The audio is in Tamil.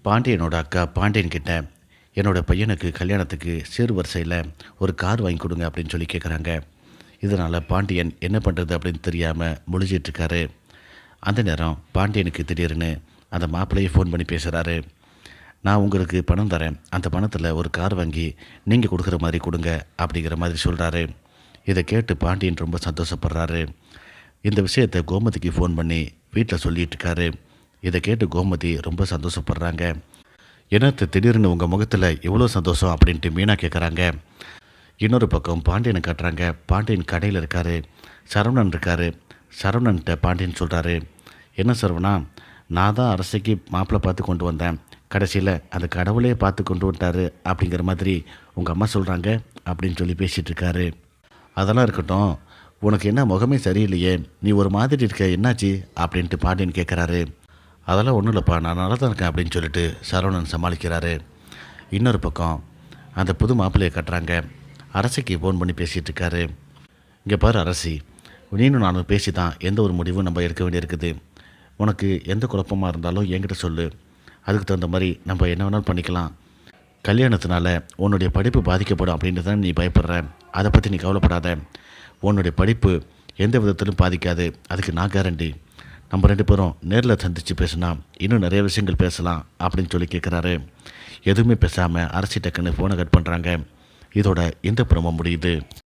பாண்டியனோட அக்கா பாண்டியன் கிட்ட என்னோட பையனுக்கு கல்யாணத்துக்கு சீர்வரிசையில் ஒரு கார் வாங்கி கொடுங்க அப்படின்னு சொல்லி கேட்குறாங்க. இதனால் பாண்டியன் என்ன பண்ணுறது அப்படின்னு தெரியாமல் முழிச்சிட்ருக்காரு. அந்த நேரம் பாண்டியனுக்கு திடீர்னு அந்த மாப்பிள்ளையை ஃபோன் பண்ணி பேசுகிறாரு. நான் உங்களுக்கு பணம் தரேன், அந்த பணத்தில் ஒரு கார் வாங்கி நீங்கள் கொடுக்குற மாதிரி கொடுங்க அப்படிங்கிற மாதிரி சொல்கிறாரு. இதை கேட்டு பாண்டியன் ரொம்ப சந்தோஷப்படுறாரு. இந்த விஷயத்தை கோமதிக்கு ஃபோன் பண்ணி வீட்டில் சொல்லிட்டு இருக்காரு. இதை கேட்டு கோமதி ரொம்ப சந்தோஷப்படுறாங்க. என்னத்தை திடீர்னு உங்கள் முகத்தில் எவ்வளோ சந்தோஷம் அப்படின்ட்டு மீனா கேட்குறாங்க. இன்னொரு பக்கம் பாண்டியனை காட்டுறாங்க. பாண்டியன் கடையில் இருக்கார். சரவணன் இருக்கார். சரவணன்கிட்ட பாண்டியன் சொல்கிறாரு, என்ன சரவணா, நான் தான் அரசைக்கு மாப்பிள்ளை பார்த்து கொண்டு வந்தேன், கடைசியில் அந்த கடவுளே பார்த்து கொண்டு வந்துட்டாரு அப்படிங்கிற மாதிரி உங்கள் அம்மா சொல்கிறாங்க அப்படின்னு சொல்லி பேசிகிட்டு இருக்காரு. அதெல்லாம் இருக்கட்டும், உனக்கு என்ன முகமே சரியில்லையே, நீ ஒரு மாதிரி இருக்க, என்னாச்சு அப்படின்ட்டு பாண்டியன் கேட்குறாரு. அதெல்லாம் ஒன்றும் இல்லைப்பா, நான் நல்லா தான் இருக்கேன் அப்படின்னு சொல்லிட்டு சரவணன் சமாளிக்கிறாரு. இன்னொரு பக்கம் அந்த புது மாப்பிள்ளையை கட்டுறாங்க. அரசிக்கு ஃபோன் பண்ணி பேசிகிட்டு இருக்காரு. இங்கே பாரு அரசி, நீனும் நானும் பேசி தான் எந்த ஒரு முடிவும் நம்ம எடுக்க வேண்டியிருக்குது. உனக்கு எந்த குழப்பமாக இருந்தாலும் என்கிட்ட சொல்லு, அதுக்கு தகுந்த மாதிரி நம்ம என்ன வேணாலும் பண்ணிக்கலாம். கல்யாணத்தினால உன்னுடைய படிப்பு பாதிக்கப்படும் அப்படின்ட்டு தான் நீ பயப்படுற. அதை பற்றி நீ கவலைப்படாத. உன்னுடைய படிப்பு எந்த விதத்திலும் பாதிக்காது, அதுக்கு நான் கேரண்டி. நம்ம 2 பேரும் நேரில் சந்தித்து பேசினா இன்னும் நிறைய விஷயங்கள் பேசலாம் அப்படின்னு சொல்லி கேட்குறாரு. எதுவுமே பேசாமல் அரசி டக்குன்னு ஃபோனை கட் பண்ணுறாங்க. இதோட இந்த ப்ரோமோ முடியுது.